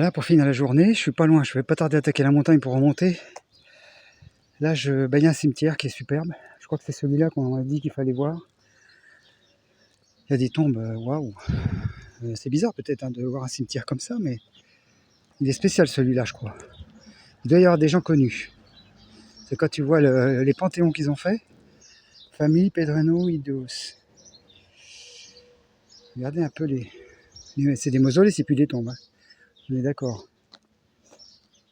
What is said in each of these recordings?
Voilà, pour finir la journée, je suis pas loin, je vais pas tarder à attaquer la montagne pour remonter. Là, il y a un cimetière qui est superbe. Je crois que c'est celui-là qu'on a dit qu'il fallait voir. Il y a des tombes, waouh. C'est bizarre peut-être de voir un cimetière comme ça, mais il est spécial celui-là, je crois. Il doit y avoir des gens connus. C'est quand tu vois les panthéons qu'ils ont fait. Famille Pedreno Idos. Regardez un peu c'est des mausolées, c'est plus des tombes. Hein. On est d'accord.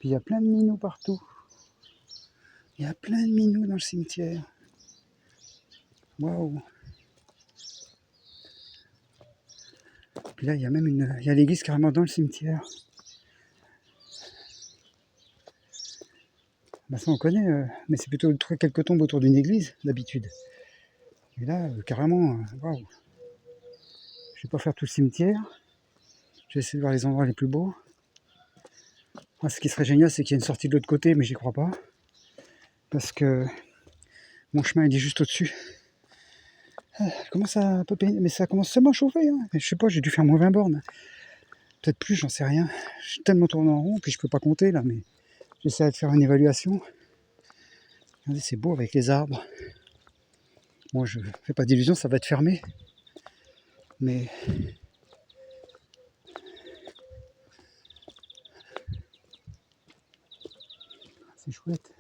Puis il y a plein de minous partout. Il y a plein de minous dans le cimetière. Waouh. Puis là, il y a même il y a l'église carrément dans le cimetière. Ben ça, on connaît, mais c'est plutôt quelques tombes autour d'une église, d'habitude. Et là, carrément, waouh. Je vais pas faire tout le cimetière. Je vais essayer de voir les endroits les plus beaux. Moi, ce qui serait génial, c'est qu'il y a une sortie de l'autre côté, mais j'y crois pas. Parce que mon chemin, il est juste au-dessus. Je commence à un peu peiner, mais ça commence seulement à chauffer. Hein. Je sais pas, j'ai dû faire moins 20 bornes. Peut-être plus, j'en sais rien. Je suis tellement tourné en rond, puis je peux pas compter là, mais j'essaie de faire une évaluation. Regardez, c'est beau avec les arbres. Bon, je fais pas d'illusions, ça va être fermé. Mais c'est chouette.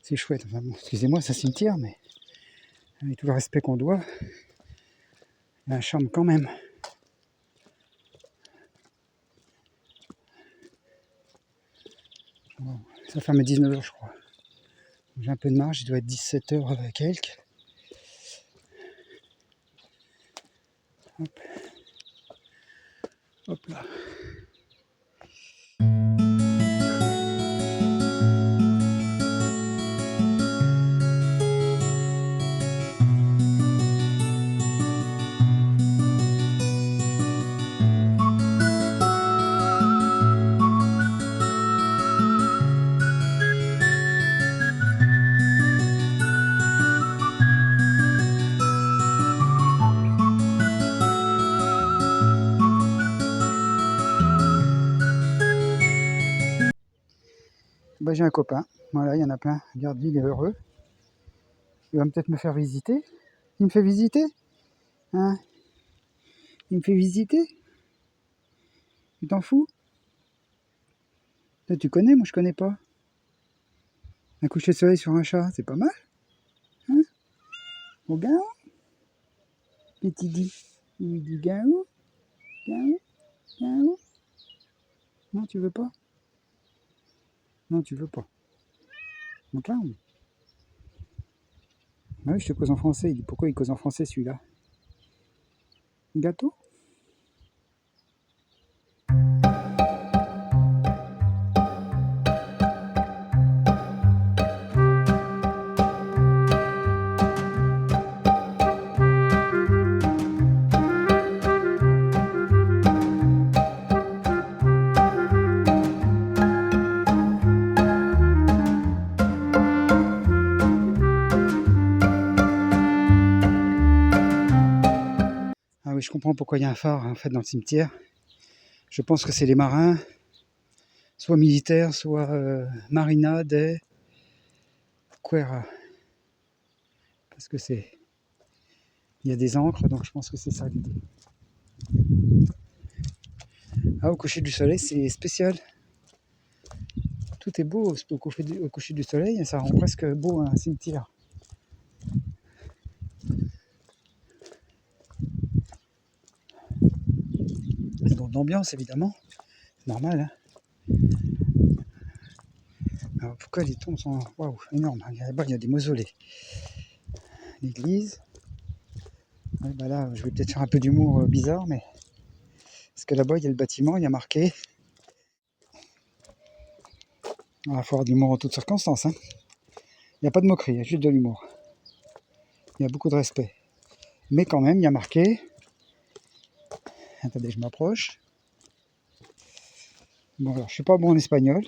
C'est chouette. Enfin bon, excusez-moi, c'est un cimetière, mais avec tout le respect qu'on doit, il y a un charme quand même. Wow. Ça ferme à 19h, je crois. J'ai un peu de marge, il doit être 17h quelques. Hop. Hop là. Bah, j'ai un copain, voilà, il y en a plein. Regarde, lui, il est heureux. Il va peut-être me faire visiter. Il me fait visiter, hein? Il me fait visiter. Tu t'en fous? Toi, tu connais, moi je connais pas. Un coucher de soleil sur un chat, c'est pas mal, hein? Au gain? Qu'est-ce qu'il dit? Il dit gaou? Gaou? Gaou? Non, tu veux pas? Non, tu veux pas. Donc là, ah oui, je te cause en français. Il dit pourquoi il cause en français celui-là? Gâteau? Ah oui, je comprends pourquoi il y a un phare en fait dans le cimetière. Je pense que c'est les marins, soit militaires, soit Marina de Quera. Parce que il y a des ancres, donc je pense que c'est ça l'idée. Ah, au coucher du soleil, c'est spécial. Tout est beau au coucher du soleil, ça rend presque beau un cimetière. C'est donc d'ambiance évidemment, c'est normal. Hein. Alors pourquoi les tombes sont waouh, énormes? Là-bas il y a des mausolées. L'église. Ouais, bah là, je vais peut-être faire un peu d'humour bizarre, mais parce que là-bas il y a le bâtiment, il y a marqué. Il va falloir de l'humour en toutes circonstances. Hein. Il n'y a pas de moquerie, il y a juste de l'humour. Il y a beaucoup de respect. Mais quand même, il y a marqué. Attendez, je m'approche. Bon, alors, je suis pas bon en espagnol.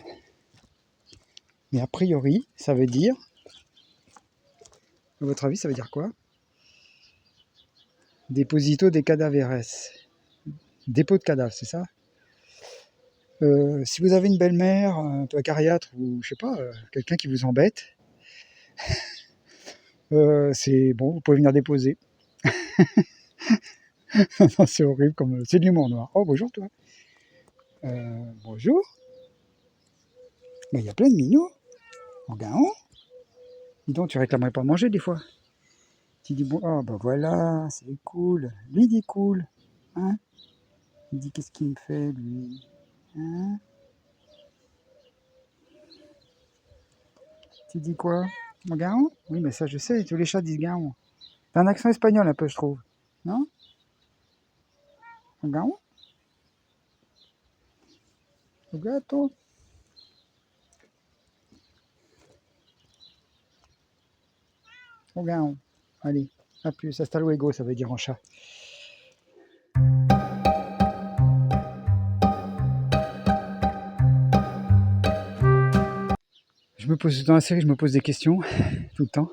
Mais a priori, ça veut dire. À votre avis, ça veut dire quoi? Deposito de cadáveres. Dépôt de cadavres, c'est ça? Si vous avez une belle-mère, un peu acariâtre ou je sais pas, quelqu'un qui vous embête, c'est bon, vous pouvez venir déposer. Non, c'est horrible, comme c'est de l'humour noir. Oh, bonjour toi. Bonjour. Mais il y a plein de minous. En gaon. Dis donc, tu réclamerais pas manger des fois. Tu dis bon, ah bah voilà, c'est cool. Lui il dit cool. Hein, il dit qu'est-ce qu'il me fait lui. Hein, tu dis quoi? En gaon? Oui, mais ça je sais, tous les chats disent gaon. T'as un accent espagnol un peu, je trouve. Non? En gaon? Au gâteau? Au gaon. Allez, à plus. Hasta luego, ça veut dire en chat. Je me pose dans la série, je me pose des questions tout le temps.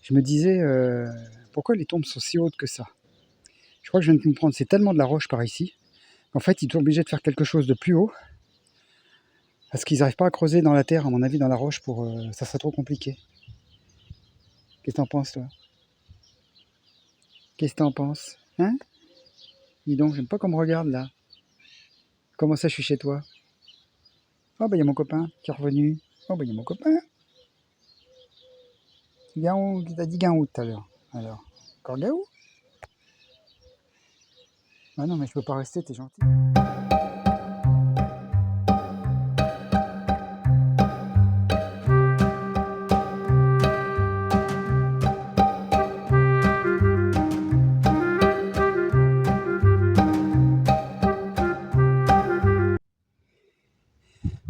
Je me disais pourquoi les tombes sont si hautes que ça. Je crois que je viens de comprendre, c'est tellement de la roche par ici qu'en fait ils sont obligés de faire quelque chose de plus haut parce qu'ils n'arrivent pas à creuser dans la terre, à mon avis, dans la roche pour ça serait trop compliqué. Qu'est-ce que t'en penses toi? Qu'est-ce que t'en penses? Hein? Dis donc, j'aime pas qu'on me regarde là. Comment ça je suis chez toi? Oh bah il y a mon copain qui est revenu. Oh bah il y a mon copain. Gaou, t'as dit Gaou tout à l'heure. Alors, encore Gaou? Ah non mais je peux pas rester, t'es gentil.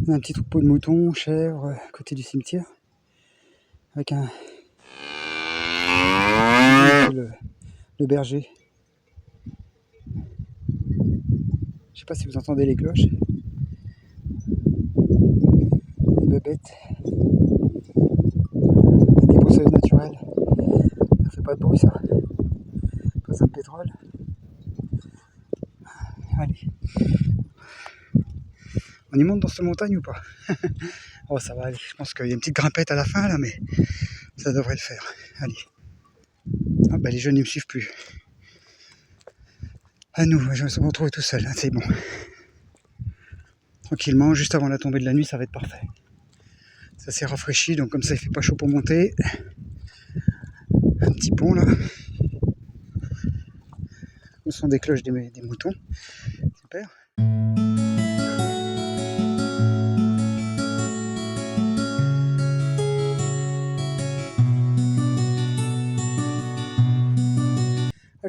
On a un petit troupeau de moutons, chèvres, à côté du cimetière, avec le berger. Je sais pas si vous entendez les cloches. Les bébêtes. La dépousseuse naturelle. Ça fait pas de bruit ça. Pas ça de pétrole. Allez. On y monte dans cette montagne ou pas? Oh ça va aller. Je pense qu'il y a une petite grimpette à la fin là, mais ça devrait le faire. Allez. Ah bah les jeunes ils me suivent plus. À nous, je vais me retrouver tout seul, hein, c'est bon. Tranquillement, juste avant la tombée de la nuit, ça va être parfait. Ça s'est rafraîchi, donc comme ça il fait pas chaud pour monter. Un petit pont là. Le son des cloches des moutons. Super.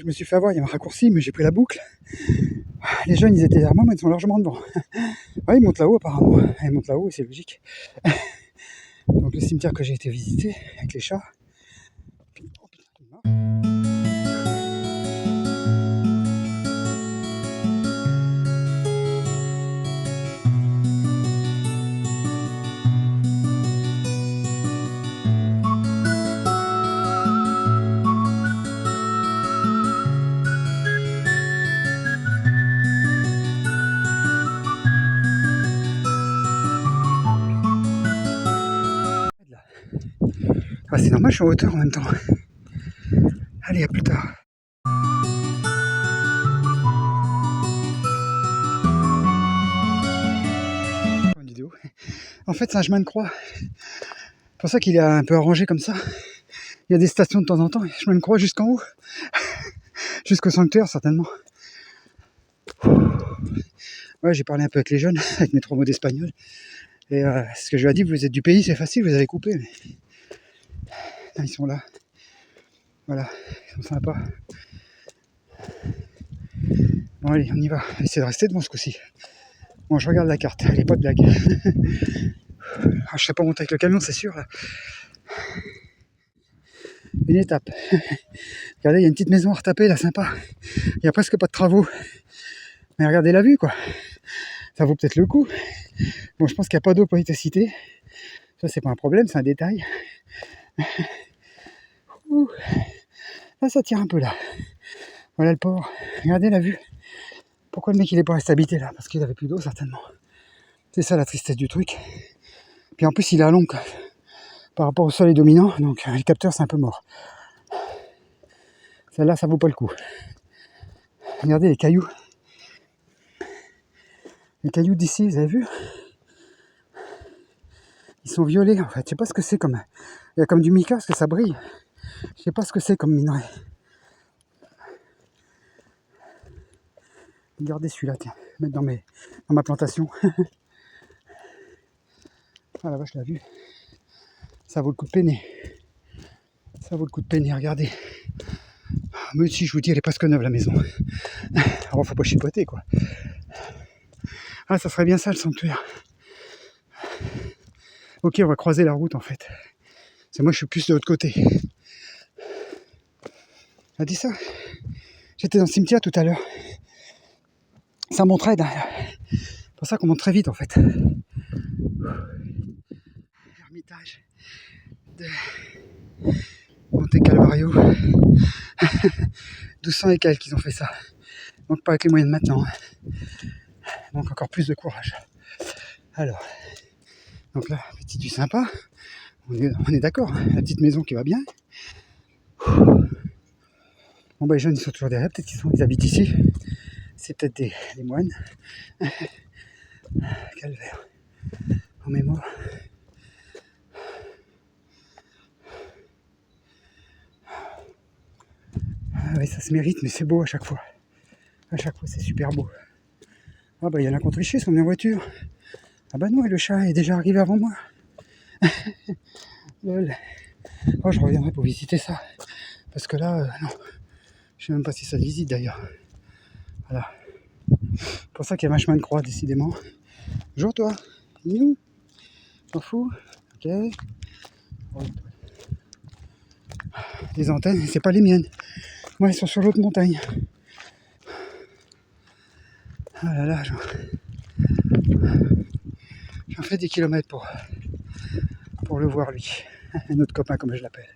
Je me suis fait avoir, il y a un raccourci, mais j'ai pris la boucle. Les jeunes, ils étaient derrière moi, mais ils sont largement devant. Ouais, ils montent là-haut apparemment. Ils montent là-haut et c'est logique. Donc le cimetière que j'ai été visiter avec les chats. Oh putain, ah, c'est normal, je suis en hauteur en même temps. Allez, à plus tard. Vidéo. En fait, c'est un chemin de croix. C'est pour ça qu'il est un peu arrangé comme ça. Il y a des stations de temps en temps, chemin de croix jusqu'en haut. Jusqu'au sanctuaire, certainement. Ouais, j'ai parlé un peu avec les jeunes, avec mes 3 mots d'espagnol. Et ce que je lui ai dit, vous êtes du pays, c'est facile, vous avez coupé. Mais... là, ils sont là. Voilà, ils sont sympas. Bon allez, on y va. Essayez de rester devant ce coup-ci. Bon, je regarde la carte, elle est pas de blague. Ah, je serais pas monté avec le camion, c'est sûr. Là. Une étape. Regardez, il y a une petite maison à retaper là, sympa. Il n'y a presque pas de travaux. Mais regardez la vue, quoi. Ça vaut peut-être le coup. Bon, je pense qu'il n'y a pas d'eau pour être cité. Ça, c'est pas un problème, c'est un détail. Ouh. Là, ça tire un peu là. Voilà le port. Regardez la vue. Pourquoi le mec il est pas resté habité là? Parce qu'il avait plus d'eau certainement. C'est ça la tristesse du truc. Puis en plus il est à l'ombre par rapport au soleil dominant, donc les capteurs c'est un peu mort. Celle-là ça vaut pas le coup. Regardez les cailloux. Les cailloux d'ici, vous avez vu? Ils sont violets en fait. Je sais pas ce que c'est comme. Il y a comme du mica parce que ça brille. Je sais pas ce que c'est comme minerai. Regardez celui-là, tiens. Mettre dans ma plantation. Ah la vache, je l'ai vu. Ça vaut le coup de peiner. Ça vaut le coup de peiner, regardez. Mais si je vous dis, elle est presque neuve la maison. Alors faut pas chipoter quoi. Ah ça serait bien ça le sanctuaire. Ok, on va croiser la route en fait. C'est moi je suis plus de l'autre côté. Elle a dit ça. J'étais dans le cimetière tout à l'heure. Ça monterait. C'est pour ça qu'on monte très vite en fait. L'ermitage de Monte Calvario. 1200 et quelques qu'ils ont fait ça. Donc pas avec les moyens de maintenant. Donc encore plus de courage. Alors, donc là, petit du sympa. On est d'accord, la petite maison qui va bien. Bon bah les jeunes ils sont toujours derrière, peut-être qu'ils habitent ici. C'est peut-être des moines. Calvaire. En mémoire. Ah oui, ça se mérite, mais c'est beau à chaque fois. À chaque fois, c'est super beau. Ah bah il y en a qui ont triché, ils sont venus en voiture. Ah bah non, et le chat est déjà arrivé avant moi. Lol. Oh, je reviendrai pour visiter ça. Parce que là, non. Je sais même pas si ça visite d'ailleurs. Voilà. C'est pour ça qu'il y a un chemin de croix, décidément. Bonjour toi. Nous. T'en fous. Ok. Les antennes, c'est pas les miennes. Moi, elles sont sur l'autre montagne. Ah là là, j'en fais des kilomètres pour le voir lui. Notre copain comme je l'appelle.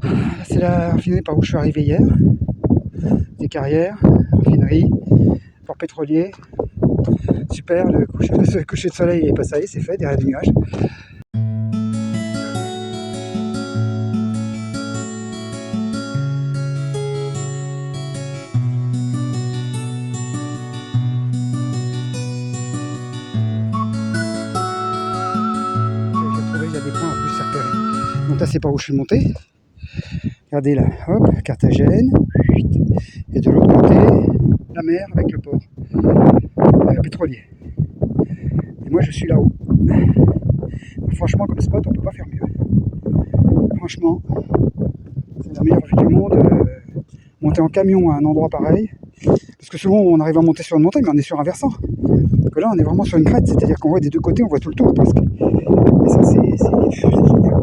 Là, c'est la raffinerie par où je suis arrivé hier. Des carrières, raffinerie, port pétrolier. Super, le coucher de soleil est passé, c'est fait derrière les nuages. Donc là c'est par où je suis monté. Regardez là, hop, Carthagène. Et de l'autre côté, la mer avec le port pétrolier. Et moi je suis là-haut. Donc, franchement comme spot on peut pas faire mieux. Franchement, c'est la meilleure vue du monde. Monter en camion à un endroit pareil. Parce que souvent on arrive à monter sur une montagne mais on est sur un versant. Donc là on est vraiment sur une crête, c'est-à-dire qu'on voit des deux côtés, on voit tout le tour presque. Et ça c'est génial.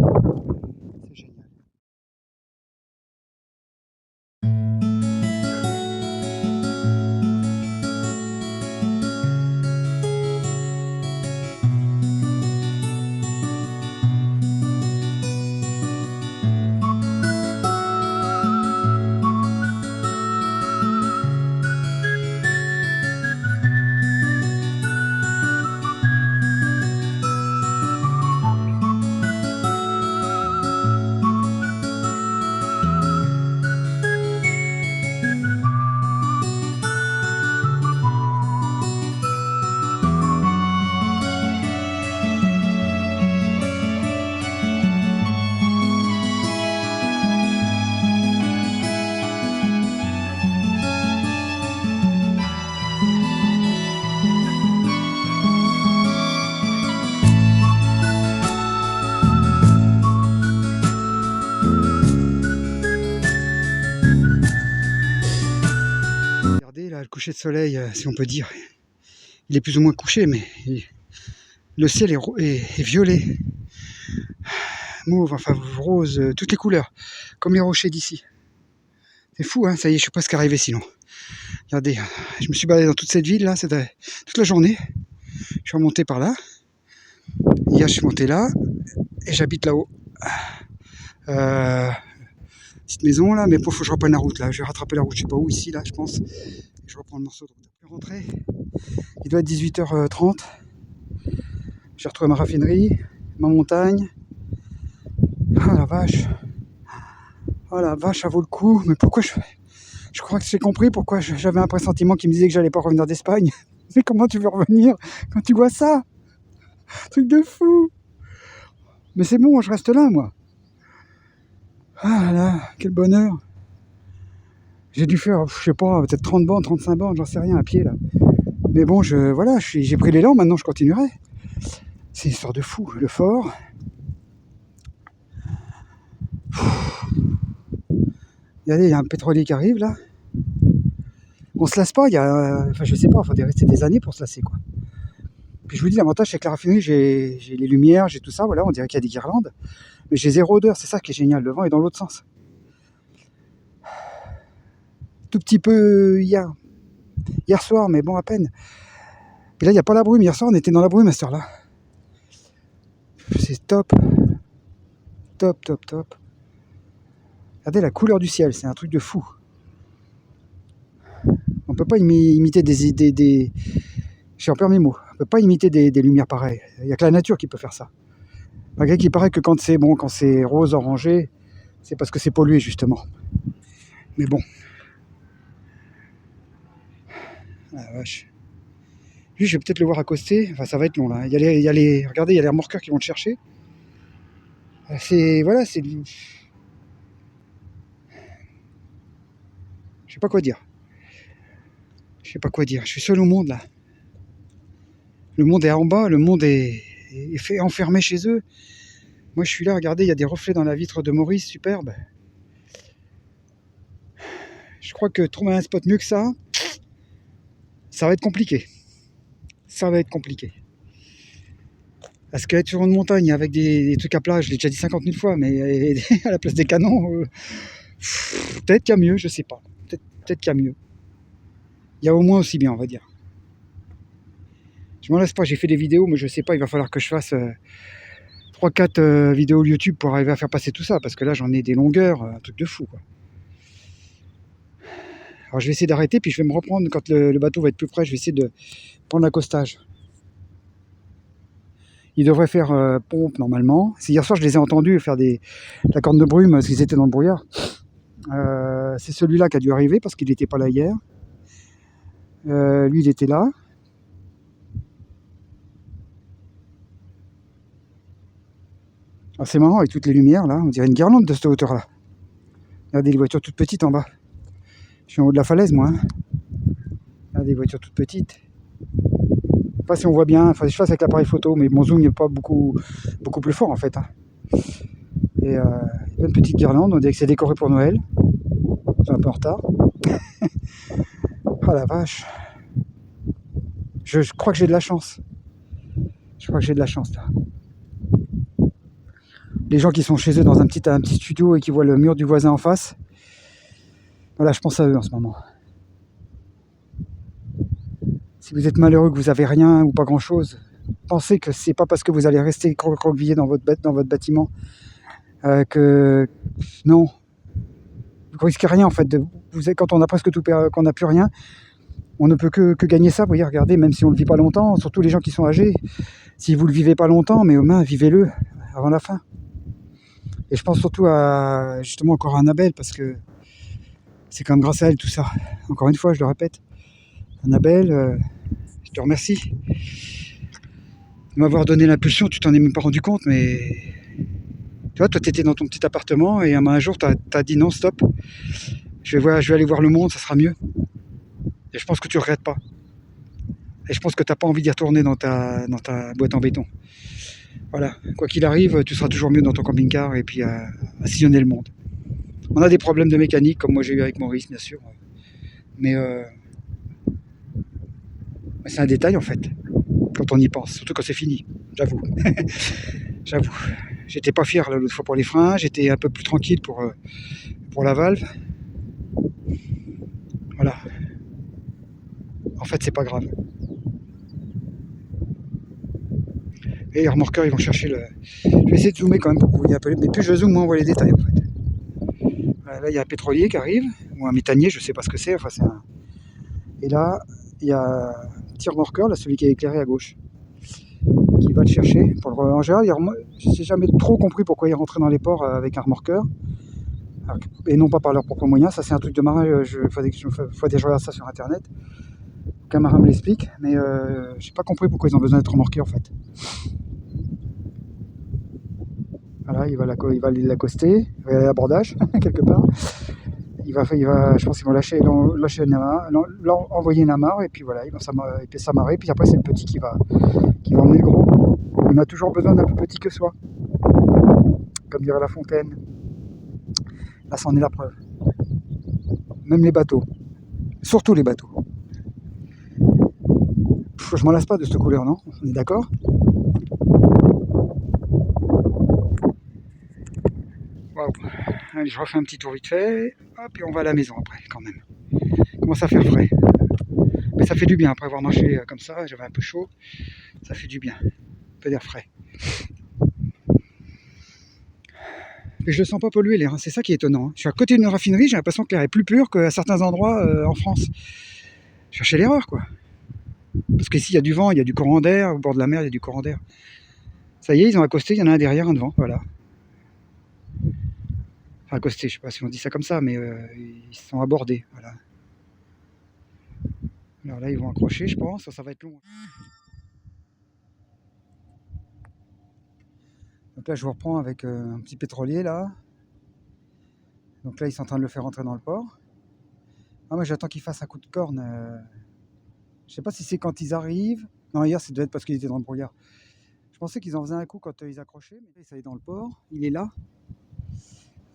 Regardez là le coucher de soleil, si on peut dire. Il est plus ou moins couché, mais le ciel est violet, mauve, enfin rose, toutes les couleurs, comme les rochers d'ici. C'est fou, hein, ça y est, je suis presque arrivé sinon. Regardez, je me suis baladé dans toute cette ville là, c'était toute la journée. Je suis remonté par là. Hier, je suis monté là et j'habite là-haut. Petite maison là, mais faut que je reprenne la route là. Je vais rattraper la route, je sais pas où, ici là, je pense. Et je reprends le morceau de route. Rentré, il doit être 18h30. J'ai retrouvé ma raffinerie, ma montagne. Ah la vache. Ah la vache, ça vaut le coup. Mais pourquoi je crois que j'ai compris pourquoi j'avais un pressentiment qui me disait que j'allais pas revenir d'Espagne. Mais comment tu veux revenir quand tu vois ça? Truc de fou. Mais c'est bon, je reste là, moi. Ah là là, quel bonheur. J'ai dû faire, je sais pas, peut-être 30 bornes, 35 bornes, j'en sais rien, à pied, là. Mais bon, voilà, j'ai pris l'élan, maintenant je continuerai. C'est une histoire de fou. Le fort. Regardez, il y a un pétrolier qui arrive, là. On se lasse pas, enfin je sais pas, il faut rester des années pour se lasser, quoi. Puis je vous dis, l'avantage c'est que la raffinerie, j'ai les lumières, j'ai tout ça, voilà, on dirait qu'il y a des guirlandes. Mais j'ai 0 odeur, c'est ça qui est génial, le vent est dans l'autre sens. Tout petit peu hier soir, mais bon, à peine. Et là, il n'y a pas la brume, hier soir on était dans la brume à cette heure-là. C'est top. Top, top, top. Regardez la couleur du ciel, c'est un truc de fou. On peut pas imiter des j'ai encore mes mots. On peut pas imiter des lumières pareilles. Il n'y a que la nature qui peut faire ça. Malgré qu'il paraît que quand c'est bon, quand c'est rose, orangé, c'est parce que c'est pollué justement. Mais bon. Ah la vache. Lui, je vais peut-être le voir accoster. Enfin, ça va être long là. Regardez, il y a les remorqueurs qui vont le chercher. Voilà, c'est. Je sais pas quoi dire. Je suis seul au monde là. Le monde est en bas, le monde est fait enfermé chez eux. Moi, je suis là, regardez, il y a des reflets dans la vitre de Maurice, superbe. Je crois que trouver un spot mieux que ça va être compliqué. Ça va être compliqué. Parce qu'être sur une montagne avec des trucs à plat, je l'ai déjà dit 50 000 fois, mais à la place des canons, peut-être qu'il y a mieux, je sais pas. Peut-être qu'il y a mieux. Il y a au moins aussi bien, on va dire. Je m'en laisse pas, j'ai fait des vidéos, mais je sais pas, il va falloir que je fasse 3-4 vidéos YouTube pour arriver à faire passer tout ça, parce que là j'en ai des longueurs, un truc de fou, quoi. Alors je vais essayer d'arrêter, puis je vais me reprendre quand le bateau va être plus près, je vais essayer de prendre l'accostage. Ils devraient faire pompe normalement. Hier soir je les ai entendus faire la corne de brume, parce qu'ils étaient dans le brouillard. C'est celui-là qui a dû arriver, parce qu'il n'était pas là hier. Lui il était là. Alors c'est marrant avec toutes les lumières là, on dirait une guirlande de cette hauteur là. Regardez les voitures toutes petites en bas. Je suis en haut de la falaise moi. Regardez les voitures toutes petites. Je sais pas si on voit bien, enfin je fasse avec l'appareil photo, mais mon zoom n'est pas beaucoup plus fort en fait. Hein. Et il y a une petite guirlande, on dirait que c'est décoré pour Noël. C'est un peu en retard. Oh la vache. Je crois que j'ai de la chance. Je crois que j'ai de la chance là. Les gens qui sont chez eux dans un petit studio et qui voient le mur du voisin en face. Voilà, je pense à eux en ce moment. Si vous êtes malheureux, que vous avez rien ou pas grand chose, pensez que c'est pas parce que vous allez rester croquevillé dans votre bâtiment que non, vous risquez rien en fait. Quand on a presque tout perdu, qu'on n'a plus rien, on ne peut que gagner ça. Vous voyez, regardez, même si on le vit pas longtemps, surtout les gens qui sont âgés, si vous le vivez pas longtemps, mais au moins vivez-le avant la fin. Et je pense surtout à justement encore à Annabelle, parce que c'est quand même grâce à elle tout ça. Encore une fois, je le répète, Annabelle, je te remercie de m'avoir donné l'impulsion. Tu t'en es même pas rendu compte, mais tu vois, toi t'étais dans ton petit appartement et un jour t'as dit non, stop, je vais aller voir le monde, ça sera mieux. Et je pense que tu regrettes pas. Et je pense que t'as pas envie d'y retourner dans ta boîte en béton. Voilà, quoi qu'il arrive, tu seras toujours mieux dans ton camping-car et puis à sillonner le monde. On a des problèmes de mécanique, comme moi j'ai eu avec Maurice, bien sûr. Mais c'est un détail en fait, quand on y pense, surtout quand c'est fini, j'avoue. J'avoue. J'étais pas fier l'autre fois pour les freins, j'étais un peu plus tranquille pour la valve. Voilà. En fait, c'est pas grave. Et les remorqueurs, ils vont chercher le... Je vais essayer de zoomer quand même pour que vous voyez un peu. Mais plus je zoome, moins on voit les détails en fait. Voilà, là, il y a un pétrolier qui arrive, ou un méthanier, je sais pas ce que c'est. Enfin, c'est un... Et là, il y a un petit remorqueur, là, celui qui est éclairé à gauche, qui va le chercher. En général, je n'ai jamais trop compris pourquoi ils rentraient dans les ports avec un remorqueur, et non pas par leurs propres moyens. Ça, c'est un truc de marin, il faudrait que je regarde ça sur internet. Qu'un marin me l'explique, mais j'ai pas compris pourquoi ils ont besoin d'être remorqués en fait. Voilà, il va l'accoster, il va aller à l'abordage, quelque part. Je pense qu'ils vont lâcher une amarre, envoyer une amarre, et puis voilà, ils vont s'amarrer, puis après c'est le petit qui va emmener le gros. On a toujours besoin d'un plus petit que soi, comme dirait La Fontaine. Là, c'en est la preuve. Même les bateaux, surtout les bateaux. Je m'en lasse pas de cette couleur, non? On est d'accord? Waouh. Allez, je refais un petit tour vite fait, hop, et on va à la maison après, quand même. Commence à faire frais. Mais ça fait du bien, après avoir marché comme ça, j'avais un peu chaud, ça fait du bien. Un peu d'air frais. Et je le sens pas polluer l'air, hein. C'est ça qui est étonnant. Je suis à côté d'une raffinerie, j'ai l'impression que l'air est plus pur qu'à certains endroits en France. Cherchez l'erreur, quoi. Parce qu'ici, il y a du vent, il y a du courant d'air, au bord de la mer, il y a du courant d'air. Ça y est, ils ont accosté, il y en a un derrière, un devant, voilà. Enfin, accosté, je sais pas si on dit ça comme ça, mais ils se sont abordés, voilà. Alors là, ils vont accrocher, je pense, ça va être long. Donc là, je vous reprends avec un petit pétrolier, là. Donc là, ils sont en train de le faire rentrer dans le port. Ah, moi, j'attends qu'ils fassent un coup de corne. Je sais pas si c'est quand ils arrivent. Non, hier, ça devait être parce qu'ils étaient dans le brouillard. Je pensais qu'ils en faisaient un coup quand ils accrochaient, mais ça y est dans le port. Il est là.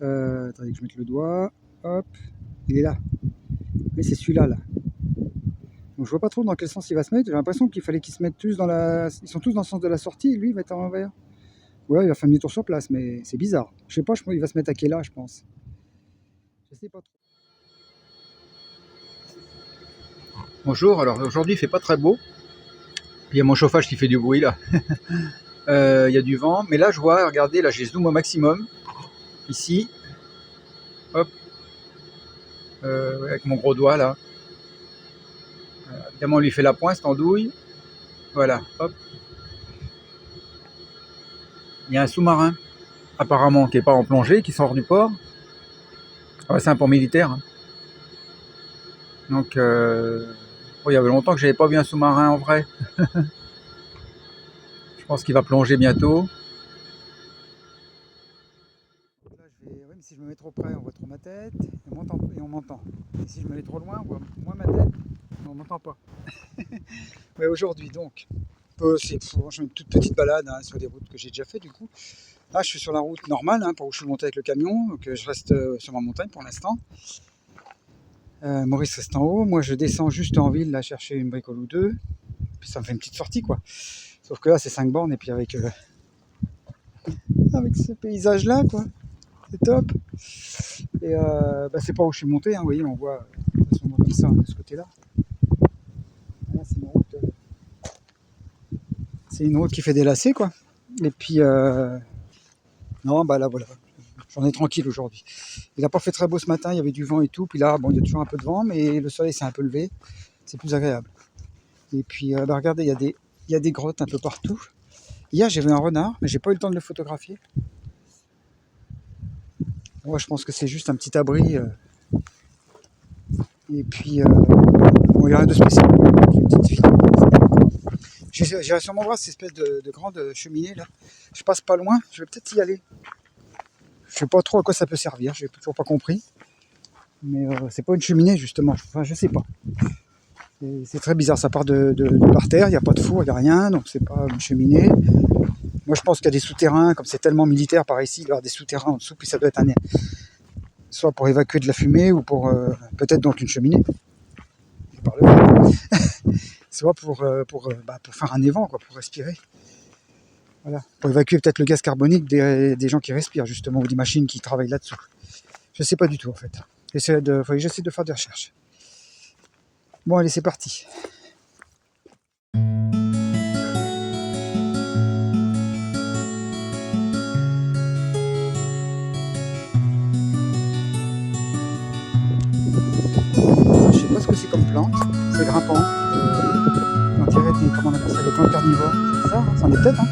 Attendez que je mette le doigt. Hop, il est là. Mais c'est celui-là, là. Donc je vois pas trop dans quel sens il va se mettre. J'ai l'impression qu'il fallait qu'ils se mettent tous dans la... Ils sont tous dans le sens de la sortie, et lui, il va être à l'envers. Ouais, il va faire un demi-tour sur place, mais c'est bizarre. Je sais pas, il va se mettre à quel là, je pense. Je sais pas trop. Bonjour, alors aujourd'hui il fait pas très beau. Il y a mon chauffage qui fait du bruit là. Il y a du vent, mais là je vois, regardez, là j'ai zoom au maximum. Ici. Hop. Avec mon gros doigt là. Évidemment on lui fait la pointe, cette andouille. Voilà, hop. Il y a un sous-marin, apparemment, qui n'est pas en plongée, qui sort du port. Ah ouais, c'est un port militaire. Hein. Donc, il y avait longtemps que j'avais pas vu un sous-marin en vrai. Je pense qu'il va plonger bientôt. Là, oui, mais si je me mets trop près, on voit trop ma tête et on m'entend. Et si je me mets trop loin, on voit moins ma tête et on m'entend pas. Mais aujourd'hui, donc, c'est une toute petite balade hein, sur des routes que j'ai déjà fait du coup. Là, je suis sur la route normale, hein, par où je suis monté avec le camion, donc je reste sur ma montagne pour l'instant. Maurice reste en haut, moi je descends juste en ville, là, chercher une bricole ou deux, puis ça me fait une petite sortie, quoi. Sauf que là, c'est 5 bornes, et puis avec ce paysage-là, quoi, c'est top. Et c'est pas où je suis monté, hein, vous voyez, on voit comme ça, de ce côté-là. Là, c'est une route qui fait des lacets, quoi. Et puis, non, bah là, voilà. J'en ai tranquille aujourd'hui. Il n'a pas fait très beau ce matin, il y avait du vent et tout. Puis là, bon, il y a toujours un peu de vent, mais le soleil s'est un peu levé. C'est plus agréable. Et puis, regardez, il y a des grottes un peu partout. Hier, j'ai vu un renard, mais j'ai pas eu le temps de le photographier. Moi, je pense que c'est juste un petit abri. Et puis, bon, il n'y a rien de spécial. Une petite fille. J'irai sûrement voir cette espèce de grande cheminée là. Je passe pas loin, je vais peut-être y aller. Je sais pas trop à quoi ça peut servir, j'ai toujours pas compris. Mais c'est pas une cheminée justement, enfin je sais pas. C'est très bizarre, ça part de par terre, il n'y a pas de four, il n'y a rien, donc c'est pas une cheminée. Moi je pense qu'il y a des souterrains, comme c'est tellement militaire par ici, il doit y avoir des souterrains en dessous, puis ça doit être soit pour évacuer de la fumée, ou pour peut-être donc une cheminée. Soit pour faire un évent, quoi, pour respirer. Voilà. Pour évacuer peut-être le gaz carbonique des gens qui respirent justement, ou des machines qui travaillent là-dessous. Je sais pas du tout en fait. J'essaie de faire des recherches. Bon allez, c'est parti. Je sais pas ce que c'est comme plante, c'est grimpant. carnivore. C'est bizarre, hein, c'en est peut-être. Hein.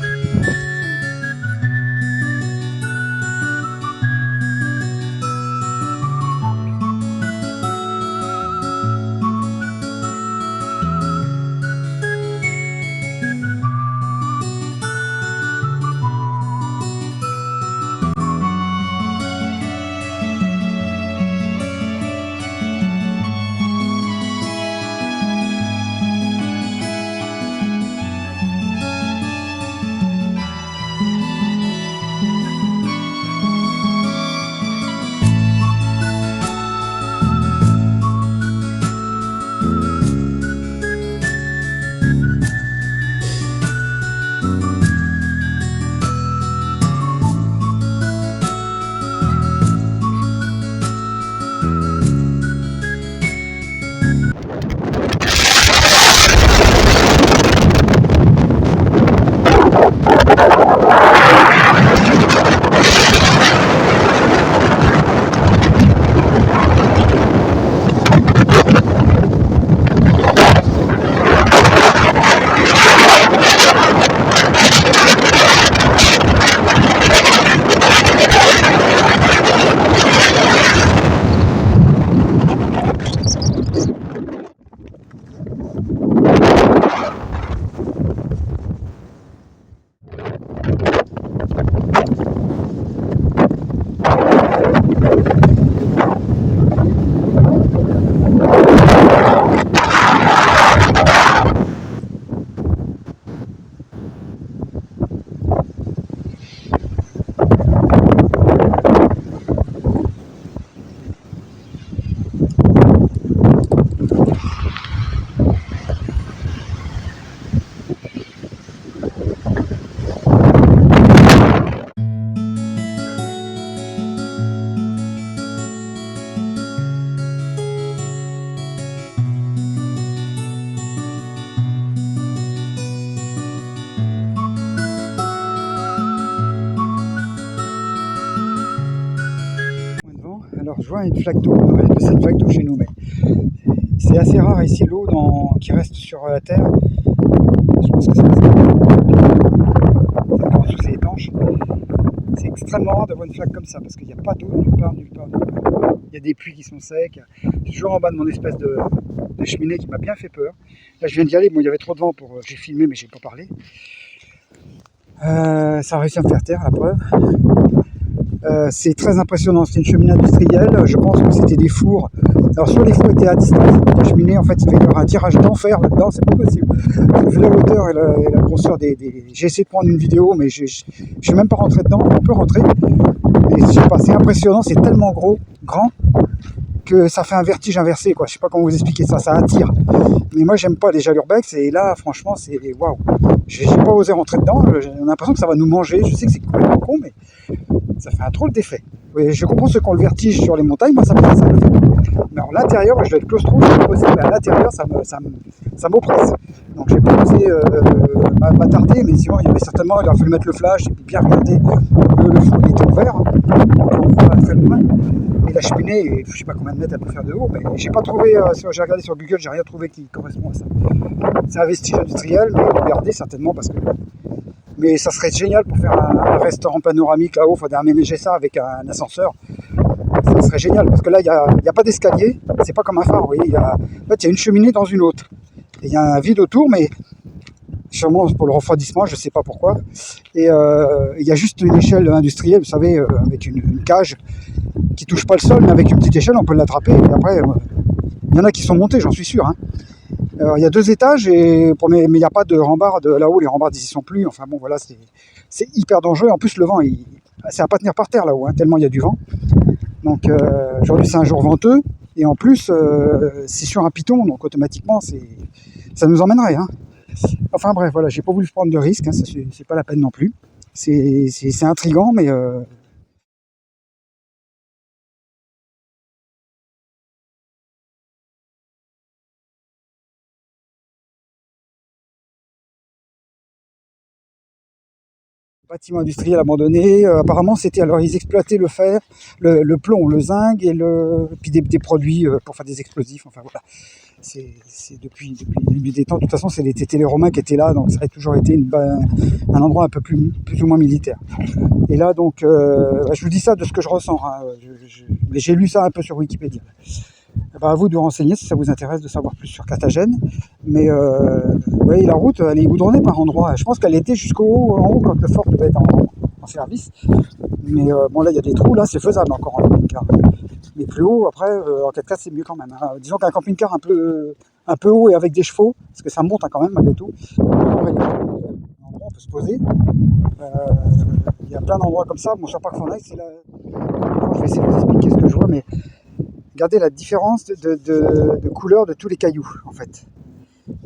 Alors je vois une flaque d'eau, de cette flaque d'eau chez nous, mais c'est assez rare ici l'eau qui reste sur la terre. Je pense que c'est parce que c'est étanche. C'est extrêmement rare d'avoir une flaque comme ça parce qu'il n'y a pas d'eau nulle part, nulle part, nulle part. Il y a des pluies qui sont secs. Je suis toujours en bas de mon espèce de cheminée qui m'a bien fait peur. Là je viens d'y aller, bon il y avait trop de vent pour. J'ai filmé mais j'ai pas parlé. Ça a réussi à me faire taire, la preuve. C'est très impressionnant, c'est une cheminée industrielle, je pense que c'était des fours. Alors soit les fours étaient à distance, la cheminée en fait il va y avoir un tirage d'enfer là-dedans, c'est pas possible. Vu la hauteur et la grosseur J'ai essayé de prendre une vidéo mais je suis même pas rentré dedans, on peut rentrer. Mais je sais pas, c'est impressionnant, c'est tellement grand, que ça fait un vertige inversé, quoi. Je sais pas comment vous expliquer ça, ça attire. Mais moi j'aime pas déjà l'urbex et là franchement c'est waouh. J'ai pas osé rentrer dedans, j'ai l'impression que ça va nous manger, je sais que c'est complètement con mais ça fait un drôle d'effet. Oui, je comprends ceux qui ont le vertige sur les montagnes, moi ça me fait ça. Mais en l'intérieur, je dois être claustro, c'est pas possible, mais à l'intérieur ça m'oppresse. Donc j'ai pas osé m'attarder, mais sinon il y avait certainement, il aurait fallu mettre le flash et puis bien regarder. Le four il était ouvert, hein, donc on voit très loin. Et la cheminée, je sais pas combien de mètres elle peut faire de haut, mais j'ai pas trouvé, j'ai regardé sur Google, j'ai rien trouvé qui correspond à ça. C'est un vestige industriel, mais regardez certainement parce que. Mais ça serait génial pour faire un restaurant panoramique là-haut, il faudrait aménager ça avec un ascenseur. Ça serait génial parce que là il n'y a pas d'escalier, c'est pas comme un phare, vous voyez, en fait il y a une cheminée dans une autre. Et il y a un vide autour, mais sûrement pour le refroidissement, je sais pas pourquoi. Et il y a juste une échelle industrielle, vous savez, avec une cage qui touche pas le sol, mais avec une petite échelle on peut l'attraper. Et après, il y en a qui sont montés, j'en suis sûr. Hein. Alors, il y a 2 étages, mais il n'y a pas de rambarde là-haut, les rambardes ils y sont plus. Enfin bon, voilà, c'est hyper dangereux. En plus, le vent, c'est à pas tenir par terre là-haut, hein, tellement il y a du vent. Donc aujourd'hui, c'est un jour venteux. Et en plus, c'est sur un piton, donc automatiquement, ça nous emmènerait. Hein. Enfin bref, voilà, j'ai pas voulu prendre de risque, hein, c'est pas la peine non plus. C'est intriguant, mais bâtiment industriel abandonné. Apparemment, c'était alors ils exploitaient le fer, le plomb, le zinc et puis des produits pour faire des explosifs. Enfin voilà, c'est depuis le début des temps. De toute façon, c'était les Romains qui étaient là, donc ça a toujours été un endroit un peu plus ou moins militaire. Et là, donc, je vous dis ça de ce que je ressens. Hein. Mais j'ai lu ça un peu sur Wikipédia. À vous de vous renseigner si ça vous intéresse de savoir plus sur Carthagène. Mais ouais, la route, elle est goudronnée par endroits. Je pense qu'elle était jusqu'en haut quand le fort devait être en service. Mais bon, là, il y a des trous. Là, c'est faisable encore en camping-car. Mais plus haut, après, en 4x4, c'est mieux quand même. Hein. Disons qu'un camping-car un peu haut et avec des chevaux, parce que ça monte hein, quand même malgré tout. Un endroit, on peut se poser. Il y a plein d'endroits comme ça. Bon, sur Parc Fornaille, c'est là. Je vais essayer de vous expliquer ce que je vois, mais regardez la différence de couleur de tous les cailloux, en fait.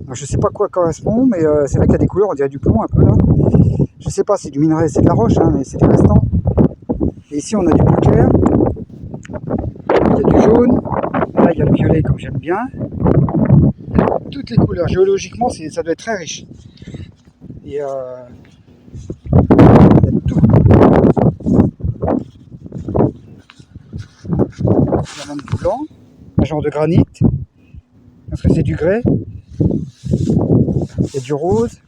Alors, je sais pas quoi correspond, mais c'est vrai qu'il y a des couleurs, on dirait du plomb un peu là. Je sais pas, c'est du minerai, c'est de la roche, hein, mais c'est des restants. Et ici, on a du bleu clair. Il y a du jaune. Là, il y a le violet, comme j'aime bien. Toutes les couleurs, géologiquement, ça doit être très riche. Et il y a tout. Il y a même du blanc, un genre de granit. Est-ce que c'est du grès? Il y a du rose.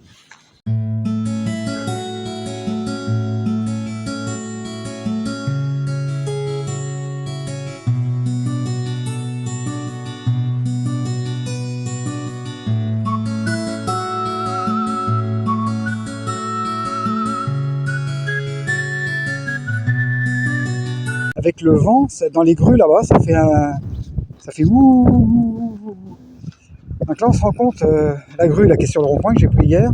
Avec le vent, dans les grues là-bas, ça fait ouh. Donc là, on se rend compte, la grue là, qui est sur le rond-point que j'ai pris hier,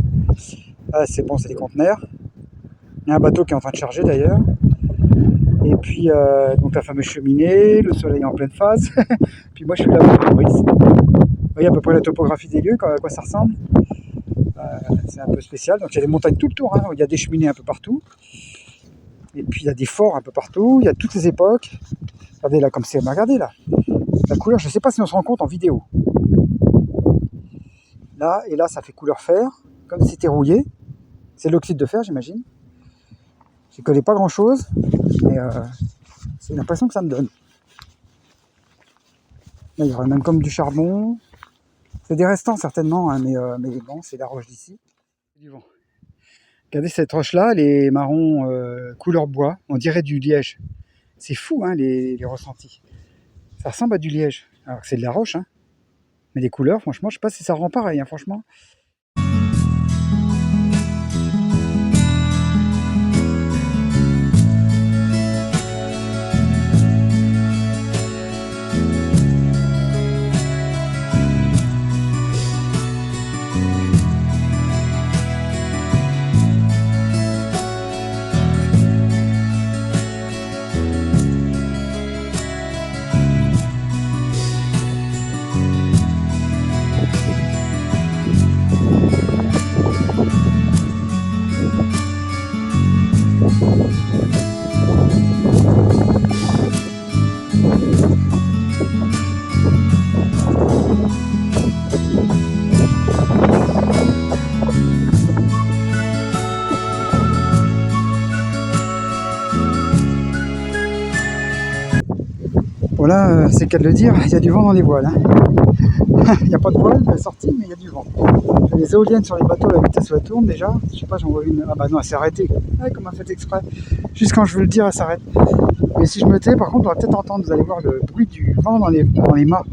c'est bon, c'est des conteneurs. Il y a un bateau qui est en train de charger d'ailleurs. Et puis, donc la fameuse cheminée, le soleil en pleine face. Puis moi, je suis là avec le brise. Vous voyez à peu près la topographie des lieux, à quoi ça ressemble. C'est un peu spécial. Donc il y a des montagnes tout le tour, hein. Il y a des cheminées un peu partout. Et puis il y a des forts un peu partout. Il y a toutes les époques. Regardez là, comme c'est. Regardez là. La couleur, je ne sais pas si on se rend compte en vidéo. Là, et là, ça fait couleur fer, comme si c'était rouillé. C'est de l'oxyde de fer, j'imagine. Je ne connais pas grand-chose, mais c'est l'impression que ça me donne. Là, il y aurait même comme du charbon. C'est des restants, certainement, hein, mais bon, c'est la roche d'ici. Du vent. Regardez cette roche-là, elle est marron couleur bois. On dirait du liège. C'est fou, hein, les ressentis. Ça ressemble à du liège. Alors que c'est de la roche, hein. Mais les couleurs, franchement, je sais pas si ça rend pareil, hein, franchement. Voilà, c'est le cas de le dire, il y a du vent dans les voiles. Hein. Il n'y a pas de voile de sortie, mais il y a du vent. Il y a les éoliennes sur les bateaux, la vitesse où elle tourne déjà. Je sais pas, j'en vois une. Ah bah non, elle s'est arrêtée. Ah, comme elle fait exprès. Juste quand je veux le dire, elle s'arrête. Mais si je me tais, par contre, on va peut-être entendre, vous allez voir le bruit du vent dans les mâts.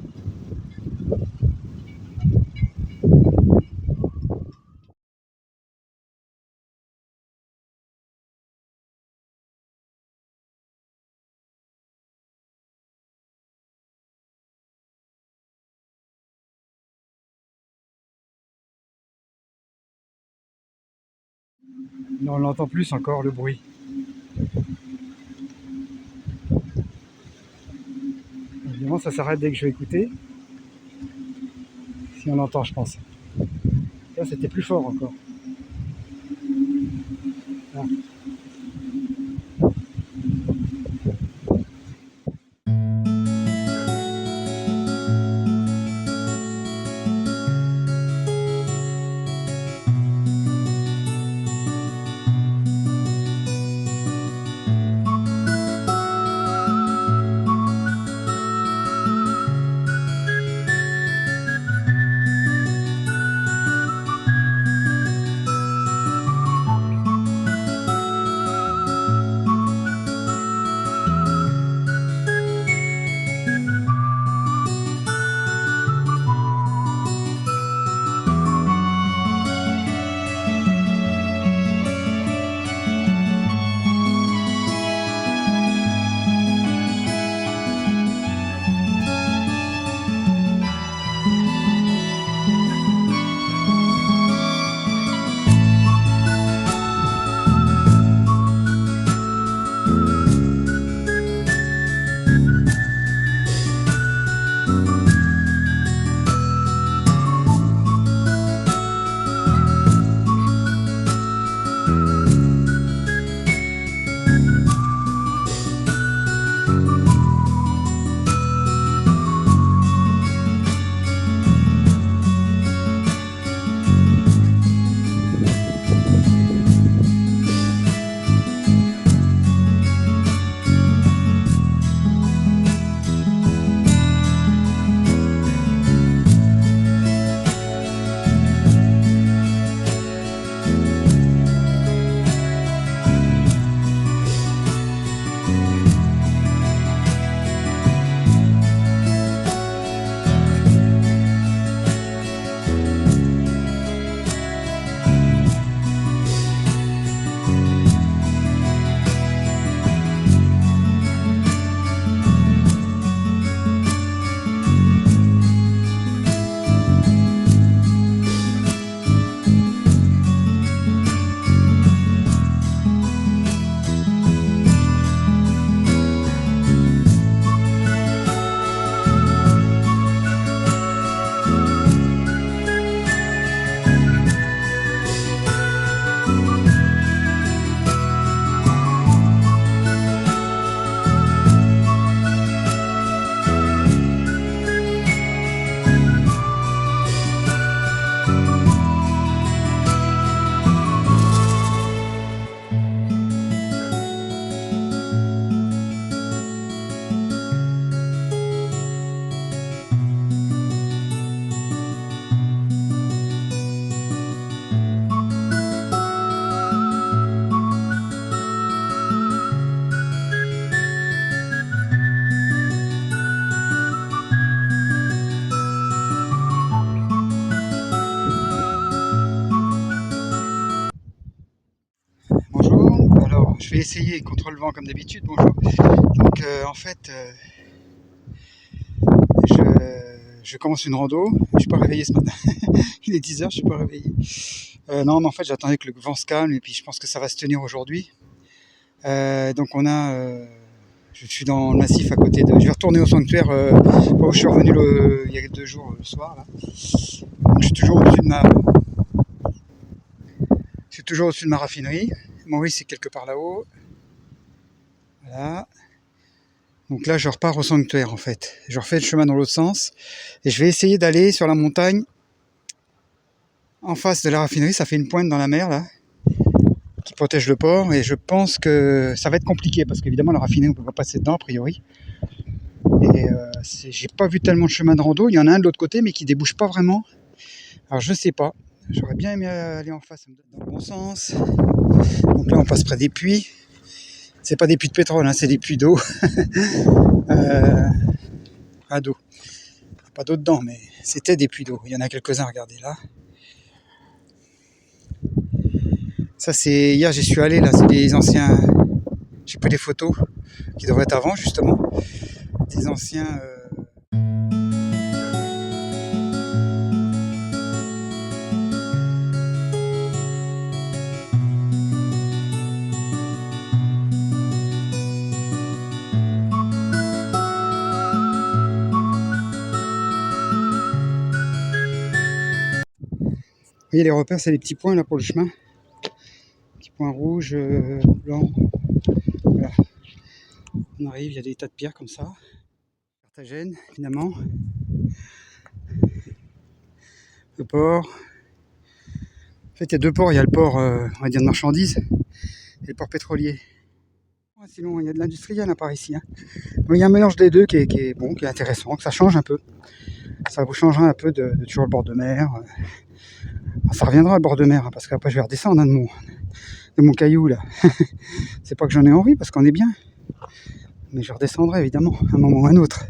Non, on l'entend plus encore, le bruit. Évidemment, ça s'arrête dès que je vais écouter. Si on l'entend, je pense. Là, c'était plus fort encore. Là. je vais essayer contre le vent comme d'habitude. Bonjour. Donc en fait, je commence une rando. Je suis pas réveillé ce matin. Il est 10h, je suis pas réveillé. Non, mais en fait, j'attendais que le vent se calme et puis je pense que ça va se tenir aujourd'hui. Donc je suis dans le massif à côté de. Je vais retourner au sanctuaire où je suis revenu il y a 2 jours le soir. Là. Donc, je suis toujours au-dessus de ma raffinerie. Maurice c'est quelque part là-haut. Voilà. Donc là, je repars au sanctuaire en fait. Je refais le chemin dans l'autre sens et je vais essayer d'aller sur la montagne en face de la raffinerie. Ça fait une pointe dans la mer là, qui protège le port et je pense que ça va être compliqué parce qu'évidemment la raffinerie on peut pas passer dedans a priori. Et j'ai pas vu tellement de chemin de rando. Il y en a un de l'autre côté mais qui débouche pas vraiment. Alors je sais pas. J'aurais bien aimé aller en face dans le bon sens. Donc là on passe près des puits. C'est pas des puits de pétrole, hein, c'est des puits d'eau. D'eau. Pas d'eau dedans, mais c'était des puits d'eau. Il y en a quelques-uns, regardez là. Ça c'est. Hier j'y suis allé, là, c'est des anciens. J'ai pris des photos qui devraient être avant justement. Des anciens. Vous voyez les repères, c'est les petits points là pour le chemin. Petits points rouges, blancs. Voilà. On arrive, il y a des tas de pierres comme ça. Carthagène, évidemment. Le port. En fait, il y a 2 ports. Il y a le port, on va dire, de marchandises et le port pétrolier. Sinon, il y a de l'industriel hein, par ici. Hein. Donc, il y a un mélange des deux qui est bon, qui est intéressant, que ça change un peu. Ça vous changera un peu de toujours le bord de mer. Ça reviendra le bord de mer, hein, parce qu'après je vais redescendre hein, de mon caillou là. C'est pas que j'en ai envie, parce qu'on est bien. Mais je redescendrai évidemment, à un moment ou à un autre.